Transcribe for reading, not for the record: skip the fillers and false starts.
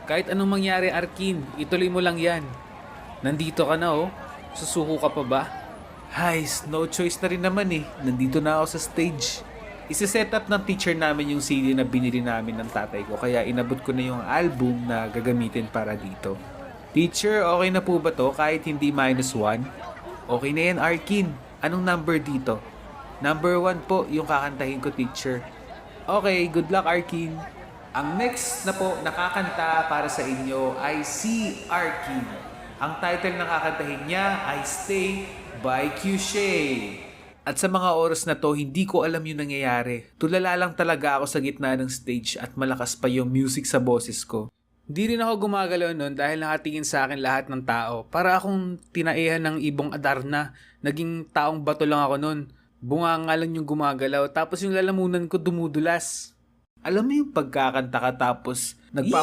Kahit anong mangyari, Arkin, ituloy mo lang yan. Nandito ka na oh. Susuko ka pa ba? Hays, no choice na rin naman eh. Nandito na ako sa stage. Isa-set up ng teacher namin yung CD na binili namin ng tatay ko, kaya inabot ko na yung album na gagamitin para dito. Teacher, okay na po ba to kahit hindi -1? Okay na yan, Arkin. Anong number dito? Number 1 po yung kakantahin ko, teacher. Okay, good luck, Arkin. Ang next na po nakakanta para sa inyo ay si Arkin. Ang title ng kakantahin niya ay Stay by Cushay. At sa mga oras na to, hindi ko alam yung nangyayari. Tulala lang talaga ako sa gitna ng stage at malakas pa yung music sa boses ko. Hindi rin ako gumagalaw nun dahil nakatingin sa akin lahat ng tao. Para akong tinaihan ng ibong Adarna. Naging taong bato lang ako nun. Bunga nga lang yung gumagalaw tapos yung lalamunan ko dumudulas. Alam mo yung pagkakanta ka tapos